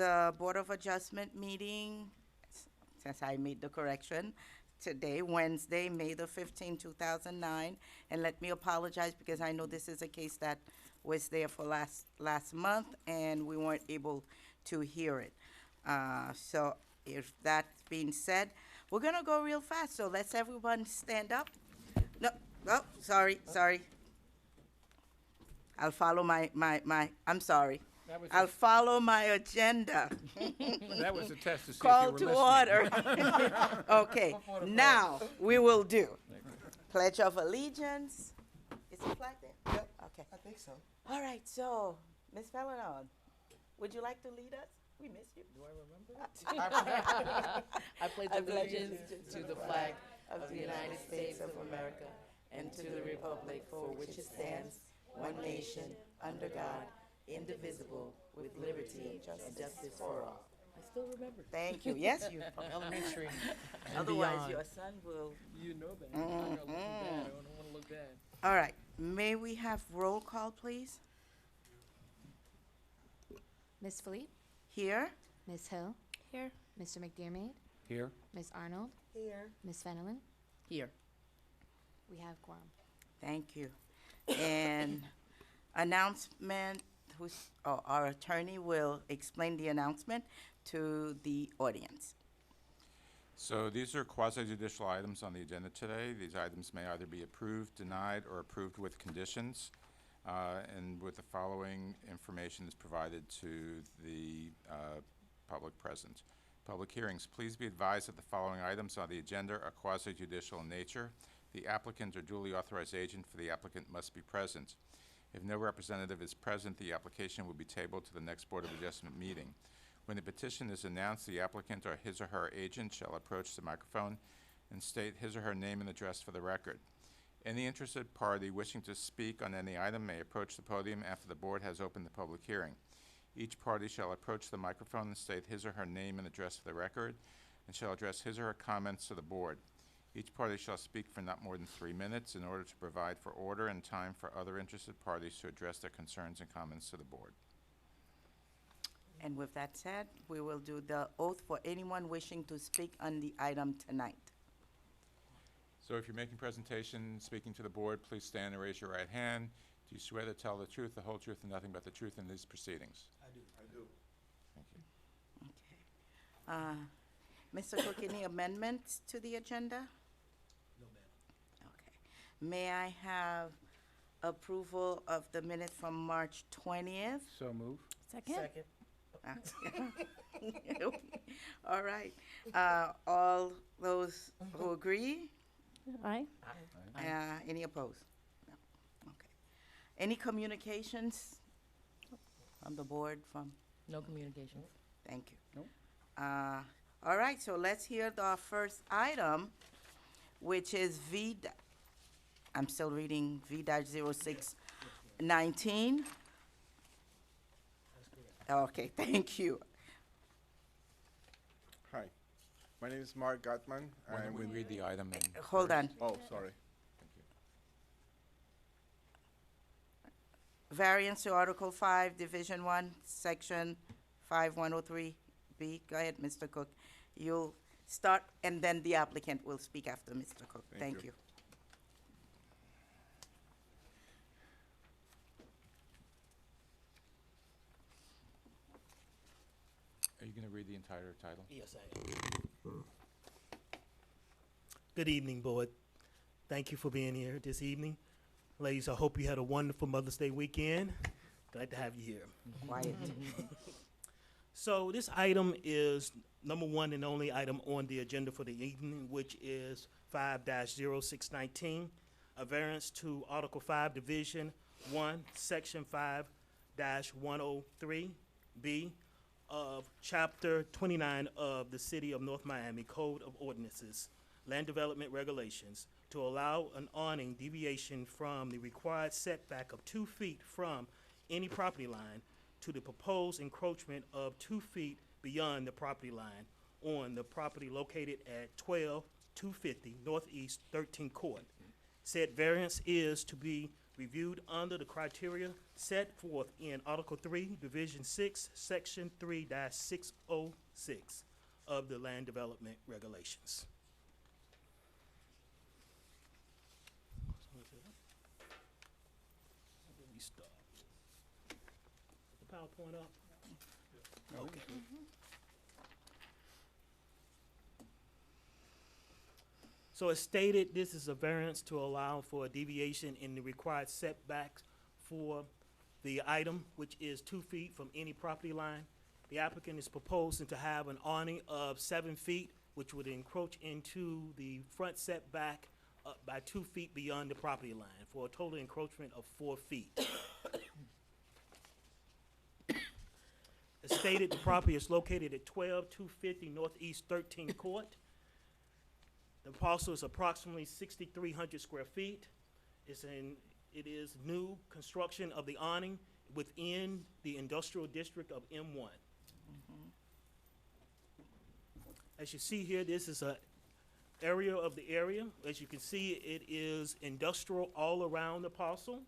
the Board of Adjustment meeting, since I made the correction, today, Wednesday, May the 15th, 2009. And let me apologize because I know this is a case that was there for last month and we weren't able to hear it. So if that's being said, we're gonna go real fast, so let's everyone stand up. No, oh, sorry. I'll follow I'm sorry. That was I'll follow my agenda. That was a test to see if you Call were to listening. order. Okay, now we will do Pledge of Allegiance. Is the flag there? Yep. Okay. I think so. All right, so, Ms. Fellow, would you like to lead us? We missed you. Do I remember? I pledge allegiance to the flag of the United States of America and to the republic for which it stands, one nation, under God, indivisible, with liberty and justice for all. I still remember. Thank you. Yes, you. From elementary and Otherwise, beyond. your son will. You know that. I'm not looking bad. I don't want to look bad. All right, may we have roll call, please? Ms. Philippe, Here? Ms. Hill, Here. Mr. McDermott, Here? Ms. Arnold, Here. Ms. Fenelon. Here. We have quorum. Thank you. And announcement, our attorney will explain the announcement to the audience. So these are quasi-judicial items on the agenda today. These items may either be approved, denied, or approved with conditions. And with the following information is provided to the public present. Public hearings. Please be advised that the following items on the agenda are quasi-judicial in nature. The applicant or duly authorized agent for the applicant must be present. If no representative is present, the application will be tabled to the next Board of Adjustment meeting. When the petition is announced, the applicant or his or her agent shall approach the microphone and state his or her name and address for the record. Any interested party wishing to speak on any item may approach the podium after the board has opened the public hearing. Each party shall approach the microphone and state his or her name and address for the record, and shall address his or her comments to the board. Each party shall speak for not more than 3 minutes in order to provide for order and time for other interested parties to address their concerns and comments to the board. And with that said, we will do the oath for anyone wishing to speak on the item tonight. So if you're making presentation, speaking to the board, please stand and raise your right hand. Do you swear to tell the truth, the whole truth, and nothing but the truth in these proceedings? I do. I do. Thank you. Mr. Cook, any amendments to the agenda? No, ma'am. Okay. May I have approval of the minutes from March 20th? So move. Second. All right. All those who agree? Aye. Any opposed? No. Okay. Any communications on the board from? No communications. Thank you. Nope. All right, so let's hear the first item, which is I'm still reading V-0619. Okay, thank you. Hi, my name is Mark Gottman. Why don't we read the item and Hold on. Oh, sorry. Variance to Article 5, Division 1, Section 5103B. Go ahead, Mr. Cook. You'll start, and then the applicant will speak after Mr. Cook. Thank Thank you. you. are you going to read the entire title? Yes, I am. Good evening, board. Thank you for being here this evening. Ladies, I hope you had a wonderful Mother's Day weekend. Glad to have you here. Quiet. So this item is number one and only item on the agenda for the evening, which is 5-0619, a variance to Article 5, Division 1, Section 5-103B of Chapter 29 of the City of North Miami Code of Ordinances, Land Development Regulations, to allow an awning deviation from the required setback of 2 feet from any property line to the proposed encroachment of 2 feet beyond the property line on the property located at 12250 Northeast 13th Court. Said variance is to be reviewed under the criteria set forth in Article 3, Division 6, Section 3-606 of the Land Development Regulations. Let me start. The PowerPoint up? Okay. So as stated, this is a variance to allow for a deviation in the required setbacks for the item, which is 2 feet from any property line. The applicant is proposing to have an awning of 7 feet, which would encroach into the front setback by 2 feet beyond the property line, for a total encroachment of 4 feet. As stated, the property is located at 12250 Northeast 13th Court. The parcel is approximately 6,300 square feet. It is new construction of the awning within the industrial district of M1. As you see here, this is an area of the area. As you can see, it is industrial all around the parcel.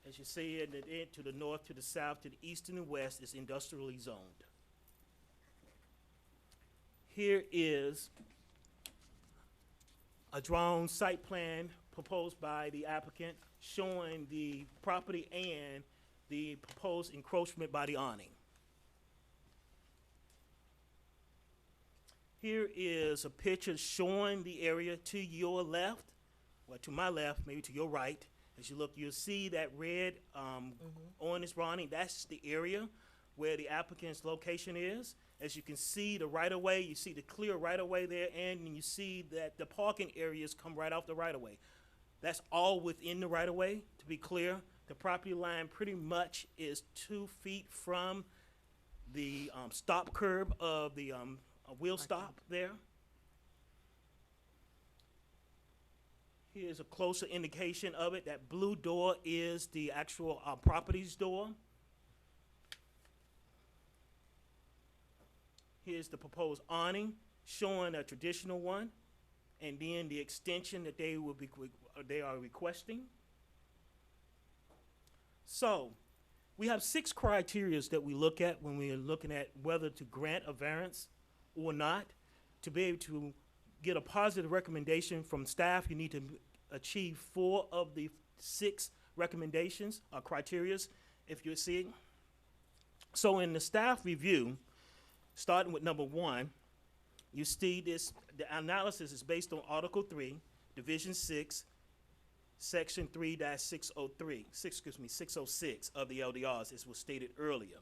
As you see it to the north, to the south, to the east, and the west is industrially zoned. Here is a drawn site plan proposed by the applicant showing the property and the proposed encroachment by the awning. Here is a picture showing the area to your left, or to my left, maybe to your right. As you look, you'll see that red on this drawing. That's the area where the applicant's location is. As you can see, the right-of-way, you see the clear right-of-way there, and you see that the parking areas come right off the right-of-way. That's all within the right-of-way, to be clear. The property line pretty much is 2 feet from the stop curb of the wheel stop there. Here's a closer indication of it. That blue door is the actual property's door. Here's the proposed awning, showing a traditional one, and then the extension that they are requesting. So, we have 6 criteria that we look at when we are looking at whether to grant a variance or not. To be able to get a positive recommendation from staff, you need to achieve 4 of the 6 recommendations or criteria, if you see. So in the staff review, starting with number 1, you see this, the analysis is based on Article 3, Division 6, Section 3-603, 606 of the LDRs, as was stated earlier.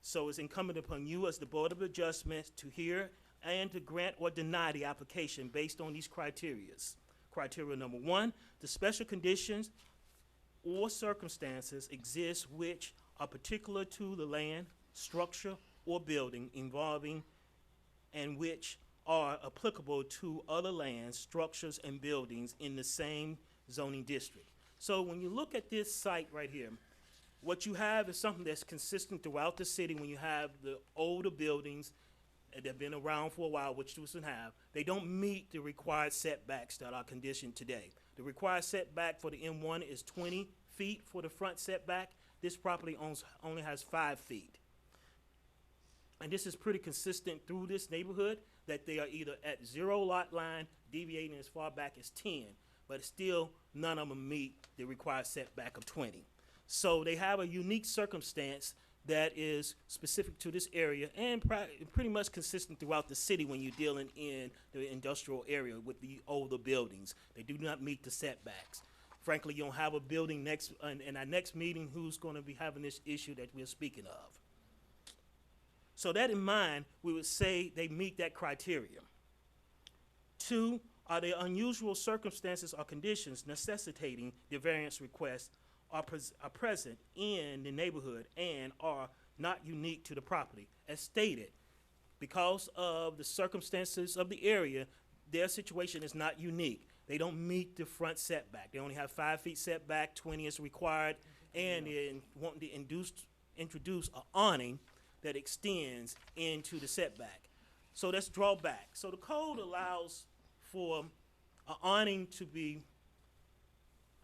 So it's incumbent upon you as the Board of Adjustment to hear and to grant or deny the application based on these criteria. Criteria number 1, the special conditions or circumstances exist which are particular to the land, structure, or building involving and which are applicable to other lands, structures, and buildings in the same zoning district. So when you look at this site right here, what you have is something that's consistent throughout the city. When you have the older buildings that have been around for a while, which this one have, they don't meet the required setbacks that are conditioned today. The required setback for the M1 is 20 feet for the front setback. This property only has 5 feet. And this is pretty consistent through this neighborhood, that they are either at 0 lot line, deviating as far back as 10, but still none of them meet the required setback of 20. So they have a unique circumstance that is specific to this area and pretty much consistent throughout the city when you're dealing in the industrial area with the older buildings. They do not meet the setbacks. Frankly, you don't have a building in our next meeting who's going to be having this issue that we're speaking of. So that in mind, we would say they meet that criteria. 2, are there unusual circumstances or conditions necessitating the variance request are present in the neighborhood and are not unique to the property. As stated, because of the circumstances of the area, their situation is not unique. They don't meet the front setback. They only have 5 feet setback, 20 is required, and they're wanting to introduce an awning that extends into the setback. So let's draw back. So the code allows for an awning to be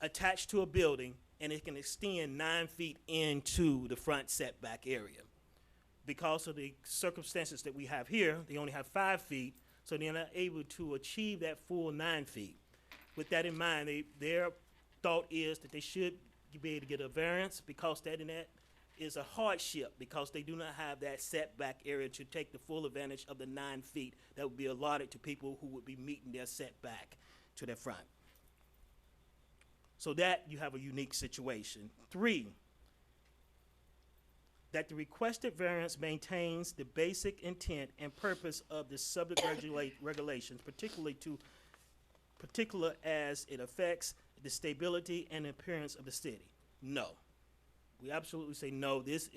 attached to a building, and it can extend 9 feet into the front setback area. Because of the circumstances that we have here, they only have 5 feet, so they're not able to achieve that full 9 feet. With that in mind, their thought is that they should be able to get a variance because that is a hardship because they do not have that setback area to take the full advantage of the 9 feet that would be allotted to people who would be meeting their setback to their front. So that you have a unique situation. 3, that the requested variance maintains the basic intent and purpose of the subject regulations, particular as it affects the stability and appearance of the city. No. We absolutely say no. This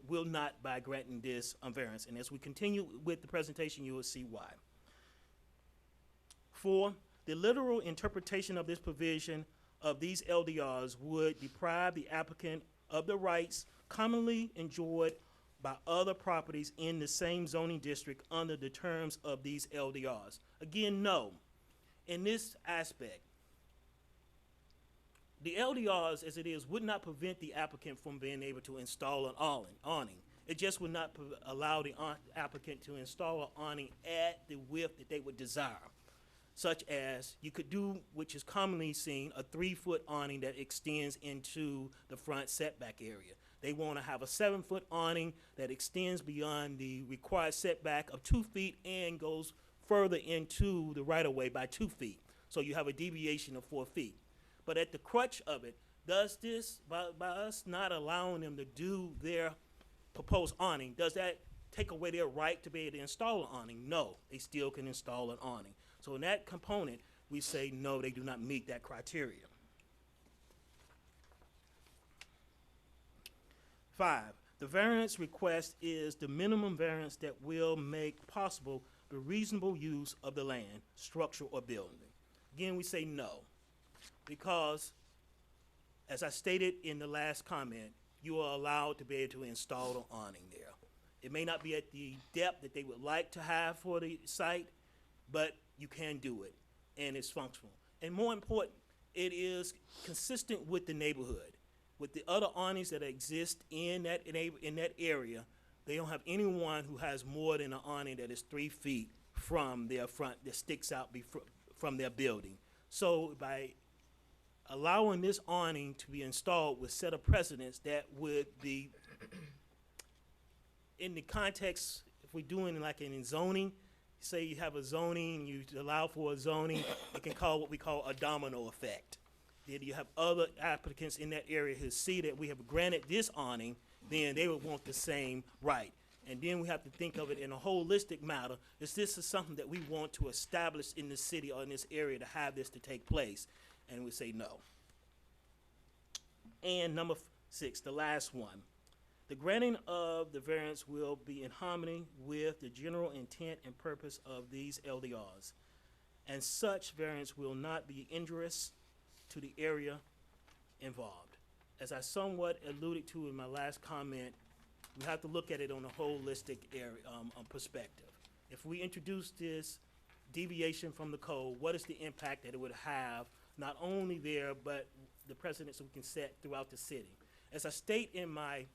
will not by granting this variance. And as we continue with the presentation, you will see why. 4, the literal interpretation of this provision of these LDRs would deprive the applicant of the rights commonly enjoyed by other properties in the same zoning district under the terms of these LDRs. Again, no. In this aspect, the LDRs, as it is, would not prevent the applicant from being able to install an awning. It just would not allow the applicant to install an awning at the width that they would desire, such as you could do, which is commonly seen, a 3-foot awning that extends into the front setback area. They want to have a 7-foot awning that extends beyond the required setback of 2 feet and goes further into the right-of-way by 2 feet. So you have a deviation of 4 feet. But at the crutch of it, does this, by us not allowing them to do their proposed awning, does that take away their right to be able to install an awning? No, they still can install an awning. So in that component, we say no, they do not meet that criteria. 5, the variance request is the minimum variance that will make possible the reasonable use of the land, structure, or building. Again, we say no, because as I stated in the last comment, you are allowed to be able to install an awning there. It may not be at the depth that they would like to have for the site, but you can do it, and it's functional. And more important, it is consistent with the neighborhood. With the other awnings that exist in that area, they don't have anyone who has more than an awning that is 3 feet from their front, that sticks out from their building. So by allowing this awning to be installed would set a precedence that would be, in the context, if we're doing like in zoning, say you have a zoning, you allow for a zoning, it can cause what we call a domino effect. Then you have other applicants in that area who see that we have granted this awning, then they would want the same right. And then we have to think of it in a holistic matter. Is this something that we want to establish in the city or in this area to have this to take place? And we say no. And number 6, the last one. The granting of the variance will be in harmony with the general intent and purpose of these LDRs. And such variance will not be injurious to the area involved. As I somewhat alluded to in my last comment, we have to look at it on a holistic area, perspective. If we introduce this deviation from the code, what is the impact that it would have, not only there, but the precedents we can set throughout the city? As I state in my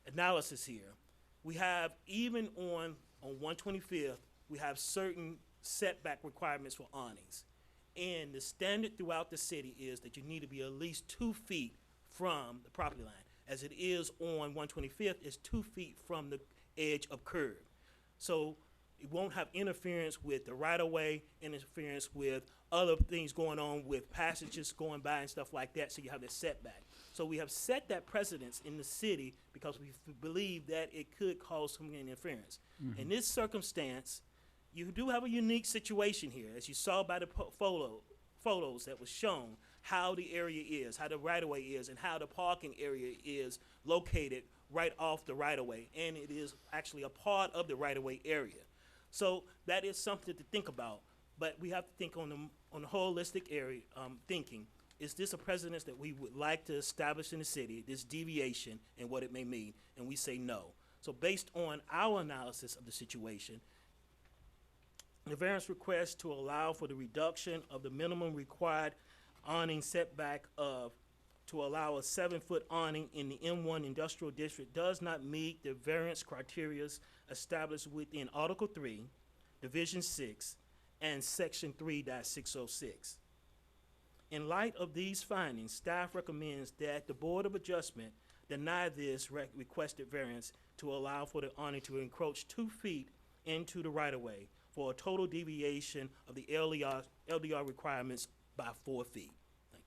analysis here, we have, even on 125th, we have certain setback requirements for awnings. And the standard throughout the city is that you need to be at least 2 feet from the property line. As it is on 125th, it's 2 feet from the edge of curb. So it won't have interference with the right-of-way, interference with other things going on with passages going by and stuff like that, so you have the setback. So we have set that precedence in the city because we believe that it could cause some interference. Mm-hmm. In this circumstance, you do have a unique situation here, as you saw by the photos that was shown, how the area is, how the right-of-way is, and how the parking area is located right off the right-of-way, and it is actually a part of the right-of-way area. So that is something to think about, but we have to think on the holistic area thinking. Is this a precedence that we would like to establish in the city, this deviation and what it may mean? And we say no. So based on our analysis of the situation, the variance request to allow for the reduction of the minimum required awning setback of, to allow a 7-foot awning in the M1 Industrial District does not meet the variance criteria established within Article 3, Division 6, and Section 3-606. In light of these findings, staff recommends that the Board of Adjustment deny this requested variance to allow for the awning to encroach 2 feet into the right-of-way for a total deviation of the LDR requirements by 4 feet. Thank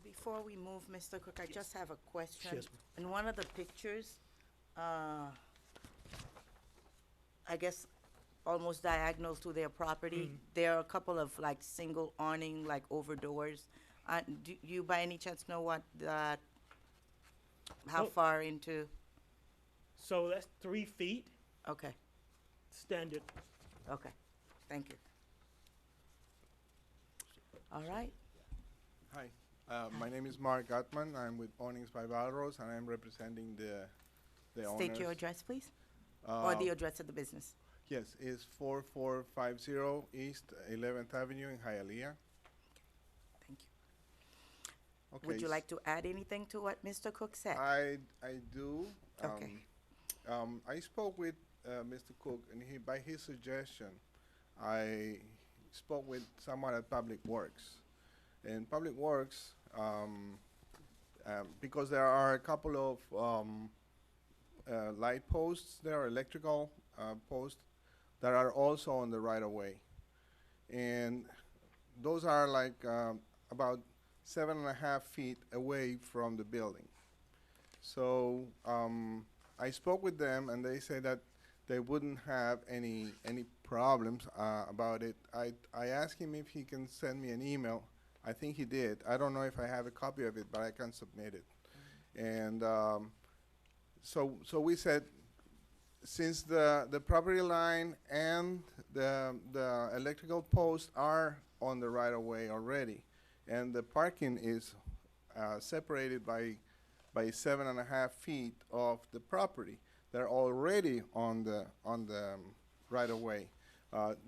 you. Before we move, Mr. Cook, I just have a question. Yes, In one of the pictures, I guess almost diagonal to their property, there are a couple of like single awning, like over doors. Do you by any chance know what that, how Oh. far into? So that's 3 feet Okay, standard. okay, thank you. All right, Hi, my name is Mark Gutman. I'm with Awnings by Valrose, and I'm representing the owners. state your address, please, or the Uh, address of the business. Yes, it's 4450 East 11th Avenue in Hialeah. Thank you. Okay. Would you like to add anything to what Mr. Cook said? I do. Okay. I spoke with Mr. Cook, and by his suggestion, I spoke with someone at Public Works. And Public Works, because there are a couple of light posts, there are electrical posts that are also on the right-of-way. And those are like about 7.5 feet away from the building. So I spoke with them, and they say that they wouldn't have any problems about it. I asked him if he can send me an email. I think he did. I don't know if I have a copy of it, but I can submit it. And so we said, since the property line and the electrical posts are on the right-of-way already, and the parking is separated by 7.5 feet of the property, they're already on the right-of-way.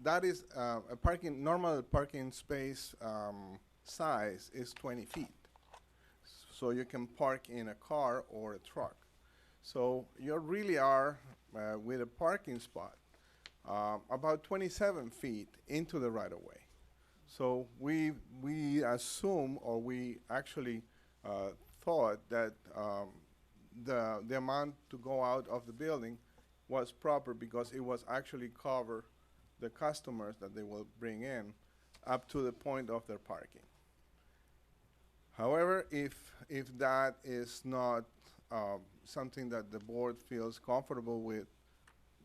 That is a parking, normal parking space size is 20 feet. So you can park in a car or a truck. So you really are with a parking spot about 27 feet into the right-of-way. So we assume, or we actually thought that the amount to go out of the building was proper because it was actually cover the customers that they will bring in up to the point of their parking. However, if that is not something that the board feels comfortable with,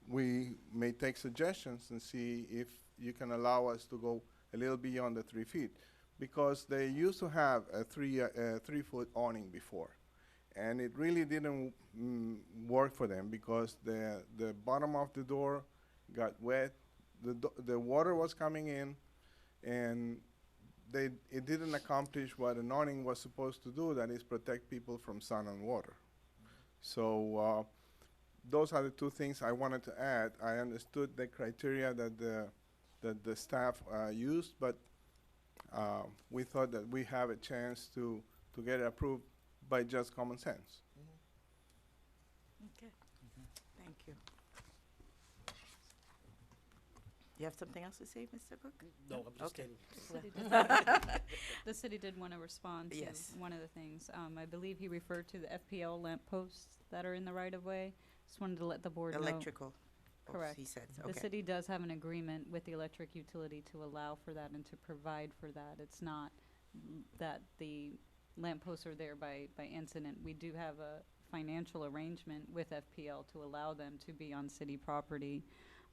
we may take suggestions and see if you can allow us to go a little beyond the 3 feet, because they used to have a 3-foot awning before, and it really didn't work for them because the bottom of the door got wet, the water was coming in, and it didn't accomplish what an awning was supposed to do, that is protect people from sun and water. So those are the two things I wanted to add. I understood the criteria that the staff used, but we thought that we have a chance to get it approved by just common sense. Okay, thank you. You have something else to say, Mr. Cook? No, I'm just Okay. kidding. The city did want to respond to Yes. one of the things. I believe he referred to the FPL lamp posts that are in the right of way. Just wanted to let the board know. Electrical. posts, Correct. He said, The okay. city does have an agreement with the electric utility to allow for that and to provide for that. It's not that the lamp posts are there by incident. We do have a financial arrangement with FPL to allow them to be on city property.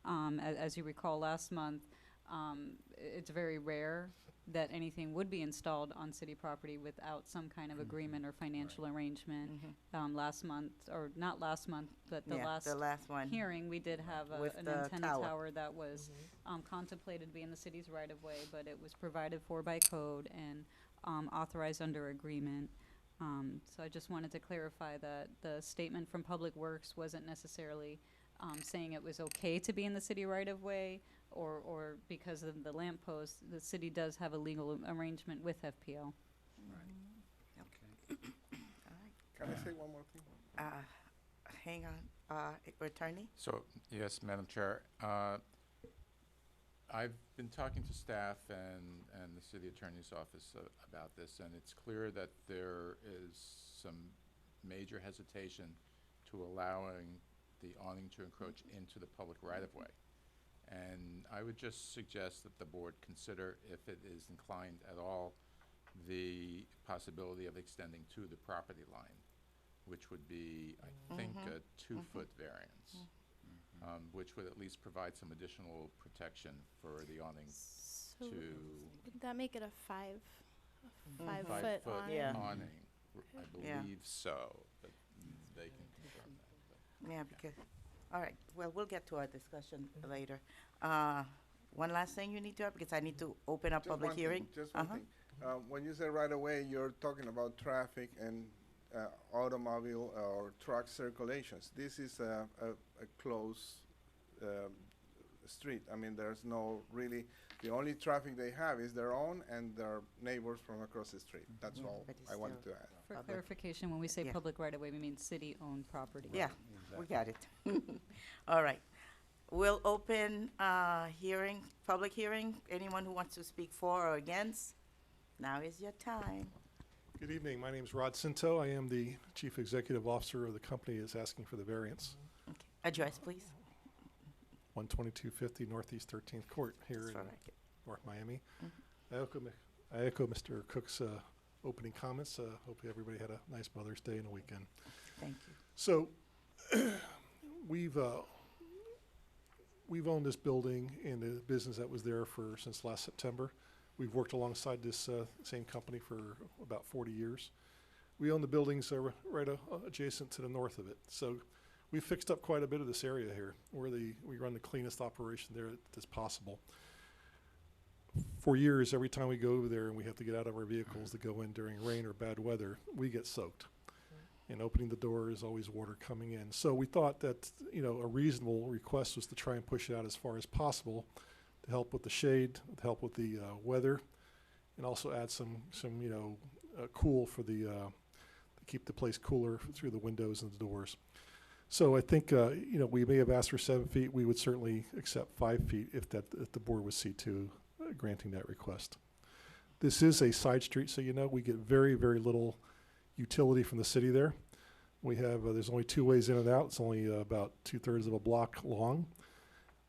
As you recall, last month, it's very rare that anything would be installed on city property without some kind of agreement or financial arrangement. Last month, or not last month, but the Yeah, the last one. hearing, we did have With an the antenna tower. tower that was contemplated being the city's right-of-way, but it was provided for by code and authorized under agreement. So I just wanted to clarify that the statement from Public Works wasn't necessarily saying it was okay to be in the city right of way, or because of the lamppost, the city does have a legal arrangement with FPL. Can I say one more thing? Hang on, Attorney? So, yes, Madam Chair, I've been talking to staff and the city attorney's office about this, and it's clear that there is some major hesitation to allowing the awning to encroach into the public right-of-way. And I would just suggest that the board consider, if it is inclined at all, the possibility of extending to the property line, which would be, I think, a 2-foot variance, which would at least provide some additional protection for the awning So to would that make it a 5 Mhm. 5-foot foot awning? Yeah. awning. I Yeah. believe so, but they can confirm that. Yeah, because, all right, well, we'll get to our discussion later. One last thing you need to add, because I need to open up Just public one thing, hearing. Just one thing. When you say right away, you're talking about traffic and automobile or truck circulations. This is a closed street. I mean, there's no really, the only traffic they have is their own and their neighbors from across the street. That's all But it's I wanted still- to add. For Public. clarification, when we say Yeah. public right of way, we mean city-owned property. Yeah, we got it. All right. We'll open hearing, public hearing. Anyone who wants to speak for or against, now is your time. Good evening. My name is Rod Cinto. I am the Chief Executive Officer of the company that's asking for the variance. Okay. Address, please. 12250 Northeast 13th Court here That's in what I get. North Miami. I echo Mr. Cook's opening comments. Hope everybody had a nice Mother's Day and a weekend. Thank you. So we've owned this building and the business that was there since last September. We've worked alongside this same company for about 40 years. We own the buildings right adjacent to the north of it. So we fixed up quite a bit of this area here. We run the cleanest operation there that's possible. For years, every time we go over there and we have to get out of our vehicles to go in during rain or bad weather, we get soaked. And opening the door is always water coming in. So we thought that, a reasonable request was to try and push it out as far as possible to help with the shade, to help with the weather, and also add some cool for to keep the place cooler through the windows and the doors. So I think, we may have asked for 7 feet. We would certainly accept 5 feet if the board would see to granting that request. This is a side street, so we get very, very little utility from the city there. We have, there's only 2 ways in and out. It's only about 2/3 of a block long.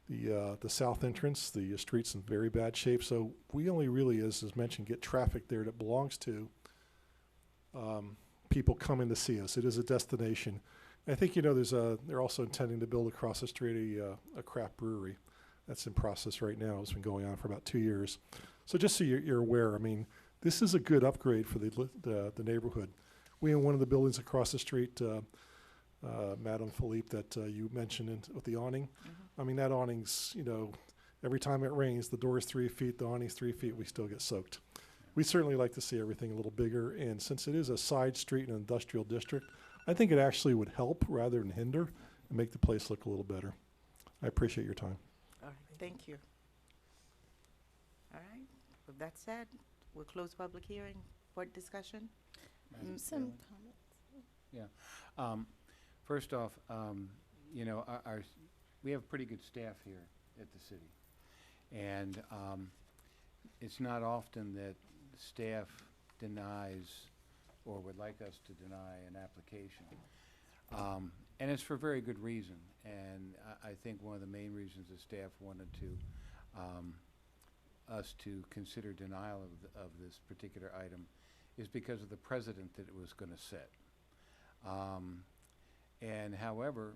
The south entrance, the street's in very bad shape, so we only really, as mentioned, get traffic there that belongs to people coming to see us. It is a destination. I think, they're also intending to build across the street a craft brewery. That's in process right now. It's been going on for about 2 years. So just so you're aware, I mean, this is a good upgrade for the neighborhood. We own one of the buildings across the street, Madam Philippe, that you mentioned with the awning. I mean, that awning's, every time it rains, the door is 3 feet, the awning's 3 feet, we still get soaked. We certainly like to see everything a little bigger, and since it is a side street in an industrial district, I think it actually would help rather than hinder and make the place look a little better. I appreciate your time. All right, thank you. All right, with that said, we'll close public hearing. Board discussion? Some comments. First off, we have pretty good staff here at the city. And it's not often that staff denies or would like us to deny an application. And it's for very good reason. And I think one of the main reasons the staff wanted us to consider denial of this particular item is because of the precedent that it was going to set. And however,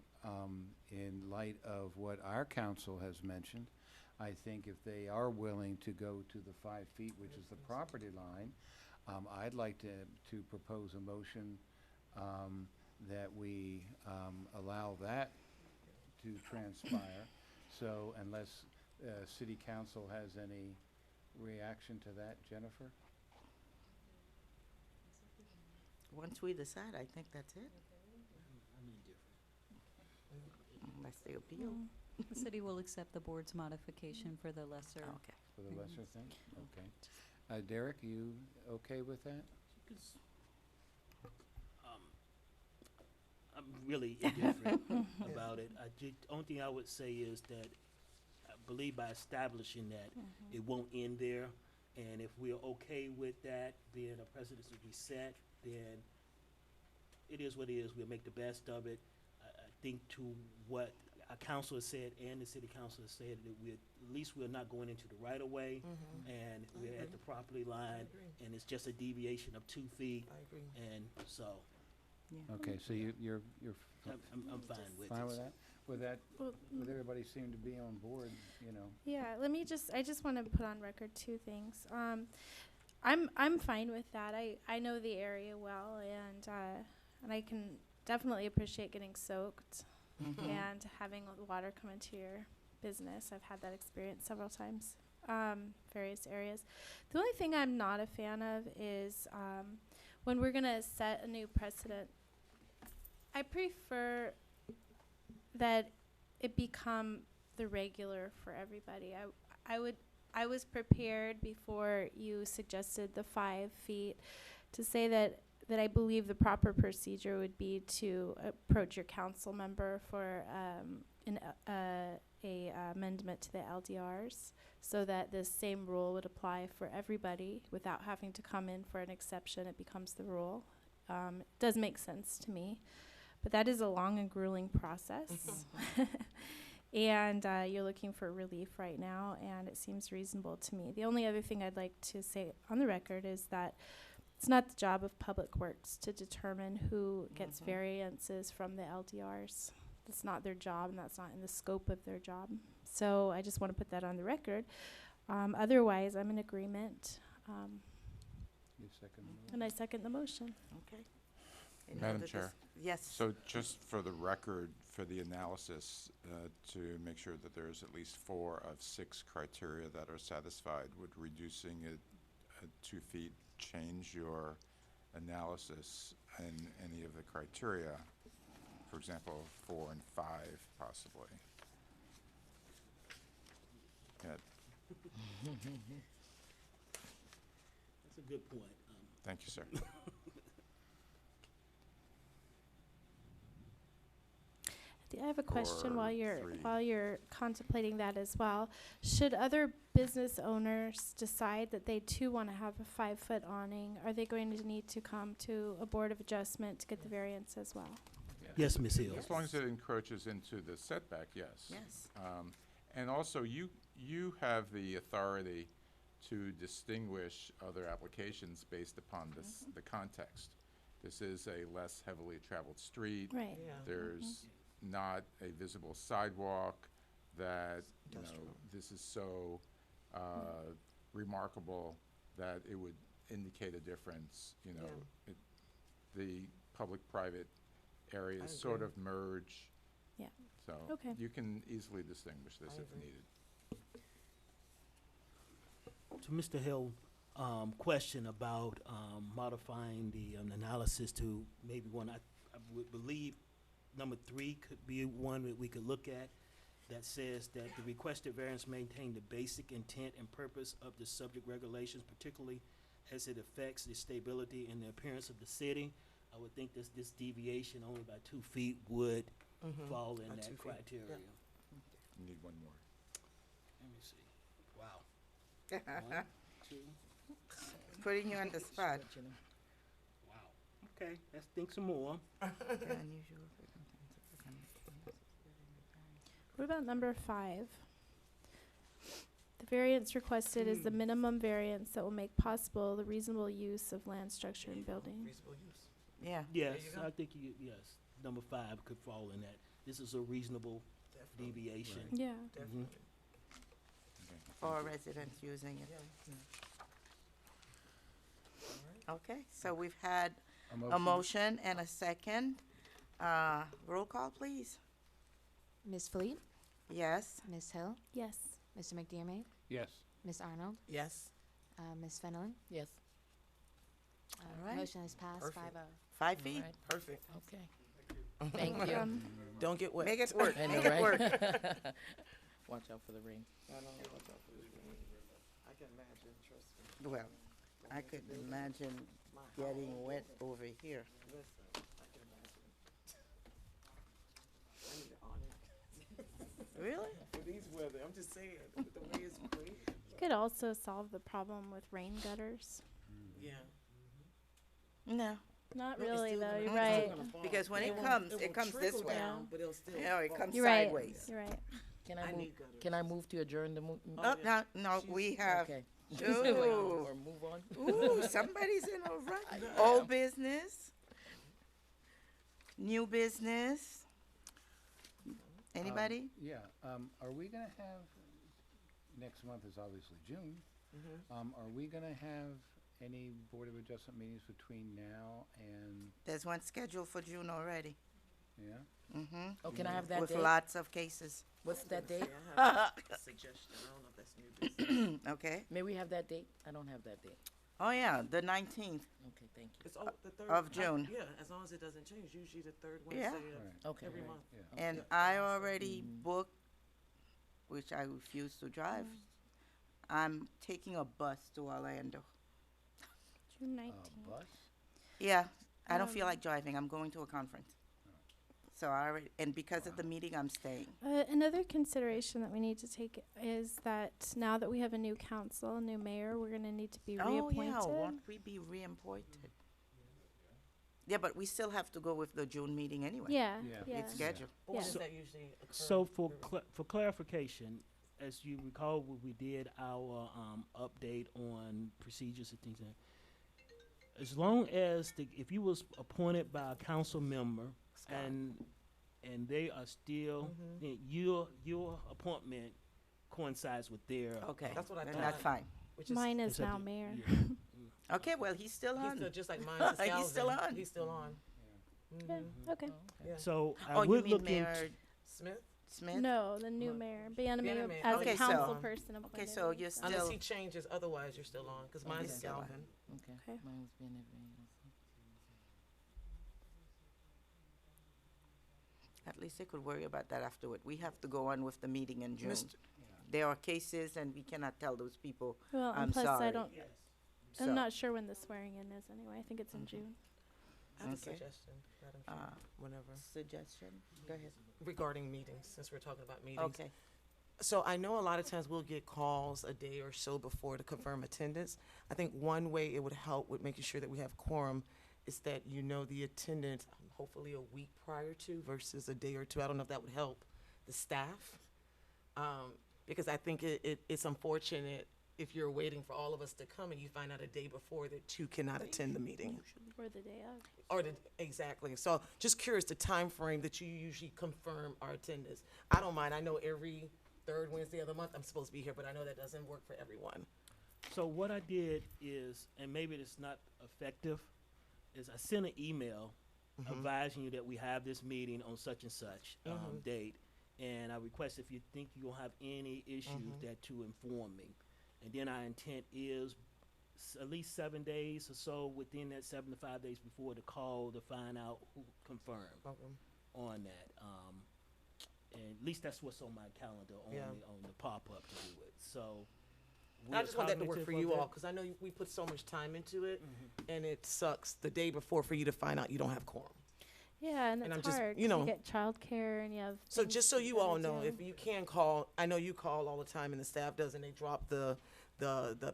in light of what our council has mentioned, I think if they are willing to go to the 5 feet, which is the property line, I'd like to propose a motion that we allow that to transpire. So unless city council has any reaction to that, Jennifer? Once we decide, I think that's it. unless they appeal. The city will accept the board's modification for the lesser. Okay. For the lesser thing? Okay. Derek, you okay with that? I'm really indifferent about it. Only thing I would say is that I believe by establishing that, it won't end there. And if we're okay with that, being a precedent to be set, then it is what it is. We'll make the best of it. I think to what our council has said and the city council has said, that at least we're not going into the right of way, and we're at the property line, and it's just a deviation of 2 feet. I agree. And so, Okay, so you're I'm fine with it. fine with that? Well, With everybody seem to be on board, you know. Yeah, I just want to put on record 2 things. I'm fine with that. I know the area well, and I can definitely appreciate getting soaked and having the water come into your business. I've had that experience several times, various areas. The only thing I'm not a fan of is when we're gonna set a new precedent. I prefer that it become the regular for everybody. I was prepared before you suggested the 5 feet to say that I believe the proper procedure would be to approach your council member for a amendment to the LDRs, so that the same rule would apply for everybody without having to come in for an exception. It becomes the rule. It does make sense to me. But that is a long and grueling process. And you're looking for relief right now, and it seems reasonable to me. The only other thing I'd like to say on the record is that it's not the job of Public Works to determine who gets variances from the LDRs. That's not their job, and that's not in the scope of their job. So I just want to put that on the record. Otherwise, I'm in agreement, You second the and I second the motion. Okay. Any Madam other Chair. Yes. So just for the record, for the analysis, to make sure that there's at least 4 of 6 criteria that are satisfied, would reducing it 2 feet change your analysis in any of the criteria? For example, 4 and 5 possibly. Yeah, That's a good point. thank you, sir. I have a question Or while 3. you're contemplating that as well. Should other business owners decide that they too want to have a 5-foot awning, are they going to need to come to a board of adjustment to get the variance as well? Yes, Ms. Hill. As long as it encroaches into the setback, yes. Yes. And also, you have the authority to distinguish other applications based upon this, the context. This is a less heavily traveled street. Right. There's not a visible sidewalk that, you know, this is so remarkable that it would indicate a difference, you know. The public-private areas sort of merge. Yeah. So Okay. you can easily distinguish this if needed. To Mr. Hill, question about modifying the analysis to maybe one, I would believe number 3 could be one that we could look at, that says that the requested variance maintain the basic intent and purpose of the subject regulations, particularly as it affects the stability and the appearance of the city. I would think this deviation only by 2 feet would fall in that criteria. You need one more. Let me see. Wow. 1, 2. Putting you on the spot. Wow. Okay, let's think some more. What about number 5? The variance requested is the minimum variance that will make possible the reasonable use of land, structure, and building. Reasonable use. Yeah. Yes, I think yes, number 5 could fall in that. This is a reasonable deviation. Yeah. Mhm. For residents using it. Okay, so we've had a motion and a second. Roll call, please. Ms. Philippe, Yes. Ms. Hill, Yes. Mr. McDermott, Yes. Ms. Arnold, Yes. Ms. Fenelon. Yes. All right. Motion is passed Perfect. 5-0. 5 feet. Perfect. Okay. Thank you. Don't get wet. Make it work, I know, make it right? work. Watch out for the rain. I know, watch out for the rain. I can imagine, trust me. Well, I could imagine getting wet over here. Listen, I can imagine. I need an awning. Really? For these weather, I'm just saying, with the way it's crazy. You could also solve the problem with rain gutters. Yeah. No, Not No, it's really, still though. gonna- You're it's right. still gonna fall. because when it won't- comes, won't it comes this trickle way. down, but it'll still You know, it fall. comes You're right. sideways. You're right. Can I move? Can I move to adjourn the meeting? Oh, no, we have, Okay. Ooh. Or move on? ooh, somebody's in a rush. Old business, new business. Anybody? Yeah, are we gonna have, next month is obviously June, are we gonna have any Board of Adjustment meetings between now and, There's one scheduled for June already. yeah? Mm-hmm. Oh, can I have that With date? lots of cases. What's that date? Suggestion, I don't know if that's new business. Okay. May we have that date? I don't have that date. Oh, yeah, the 19th. Okay, thank you. It's the third. Of June. Yeah, as long as it doesn't change, usually the third Yeah. Wednesday Right. of Okay. every Right, month. yeah. And I already booked, which I refuse to drive. I'm taking a bus to Orlando. June A 19th. bus? Yeah, I don't feel like driving. I'm going to a conference. So I already, and because of the meeting, I'm staying. Another consideration that we need to take is that now that we have a new council, a new mayor, we're going to need to be Oh, reappointed. yeah, won't we be reappointed? Yeah, but we still have to go with the June meeting anyway. Yeah, Yeah. yeah. It's scheduled. But when Yeah. does that usually occur? So for clarification, as you recall, when we did our update on procedures and things like that, as long as if you was appointed by a council member and they are still, then your appointment coincides with their. Okay, That's what I then thought. that's fine. Which is, Mine is Is that now the- mayor. yeah. Okay, well, he's still he's on. still just like mine. He's still on. He's still on. Yeah, okay. Yeah. So I Oh, you would mean look Mayor into. Smith? Smith? No, the new mayor. Banana Banana mayor mayor. as Okay, a so- council person appointed. Okay, so you're Unless still, he changes, otherwise you're still on, because mine Okay. is Still on. Galvin. Okay. Okay. Mine was being every. at least they could worry about that afterward. We have to go on with the meeting in June. Mr. There are cases and we cannot tell those people, Well, I'm and plus sorry. I don't. so. I'm not sure when the swearing in is anyway. I think it's in June. I have a Okay. suggestion, Madam Chair, whenever, Suggestion? Go ahead. regarding meetings, since we're talking about meetings. Okay. So I know a lot of times we'll get calls a day or so before to confirm attendance. I think one way it would help with making sure that we have quorum is that you know the attendance hopefully a week prior to versus a day or two. I don't know if that would help the staff. Because I think it's unfortunate if you're waiting for all of us to come and you find out a day before that you cannot attend the meeting. Or the day of. Or exactly. So just curious the time frame that you usually confirm our attendance. I don't mind. I know every third Wednesday of the month I'm supposed to be here, but I know that doesn't work for everyone. So what I did is, and maybe it's not effective, is I sent an email advising you that we have this meeting on such and such date, and I request if you think you'll have any issues that to inform me. And then our intent is at least 7 days or so within that 7 to 5 days before the call to find out who confirmed on that. And at least that's what's on my calendar on Yeah. on the pop-up to do it. So And I just want that to work cognitive for of you that. all, because I know we put so much time into it, and it sucks the day before for you to find out you don't have quorum. Yeah, and And it's I'm just, hard. you 'cause know- get childcare and you have. So things just so that you gotta all know, do. if you can call, I know you call all the time and the staff does, and they drop the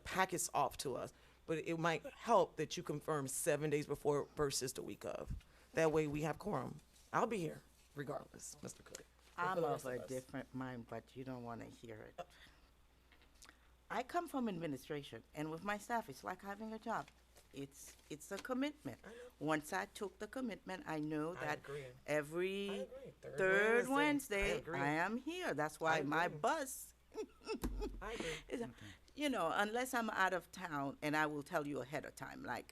packets off to us. But it might help that you confirm 7 days before versus the week of. That way we have quorum. I'll be here regardless, Mr. Cook. I'm for the of rest of a us. different mind, but you don't want to hear it. I come from administration, and with my staff, it's like having a job. It's a commitment. Once I took the commitment, I know I that agree. every I agree. third I Wednesday, agree. I am here. That's why my agree. bus I agree. is, you know, unless I'm out of town, and I will tell you ahead of time. Like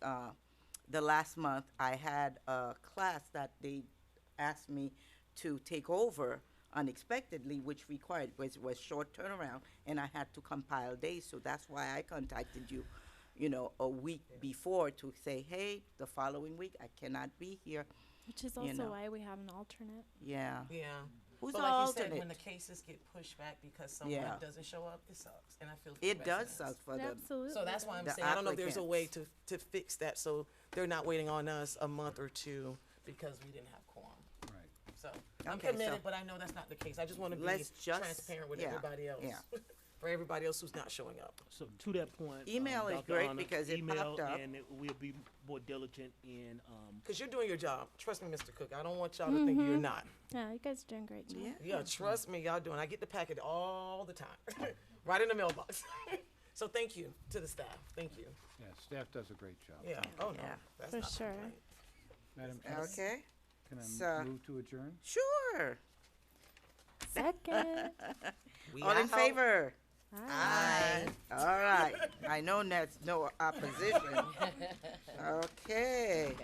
the last month, I had a class that they asked me to take over unexpectedly, which required was short turnaround, and I had to compile days. So that's why I contacted you, you know, a week before to say, hey, the following week I cannot be here. Which is you also know. why we have an alternate. Yeah. Yeah. Who's But the like you said, alternate? when the cases get pushed back because someone Yeah. doesn't show up, it sucks, and I feel for the It does residents. suck for them. Absolutely. So that's why I'm The saying, I don't know if there's a way applicants. to fix that, so they're not waiting on us a month or two because we didn't have quorum. Right. So, I'm Okay, so- committed, but I know that's not the case. I just want to be Let's just- transparent with yeah, everybody else. yeah. For everybody else who's not showing up. So to that point. Email is Dr. great Arnold, because it email popped up. And we'll be more diligent in, Because you're doing your job. Trust me, Mr. Cook. I don't want y'all to think you're not. Yeah, you guys are doing a great job. Yeah. Yeah, trust me, y'all doing. I get the packet all the time, right in the mailbox. So thank you to the staff. Thank you. Yeah, staff does a great job. Yeah. Oh, no. Yeah. That's For not the sure. complaint. Madam Chair, Okay, can so- I move to adjourn? sure. Second. We All in out. favor? Aye. All right. I know that's no opposition. Okay. Okay.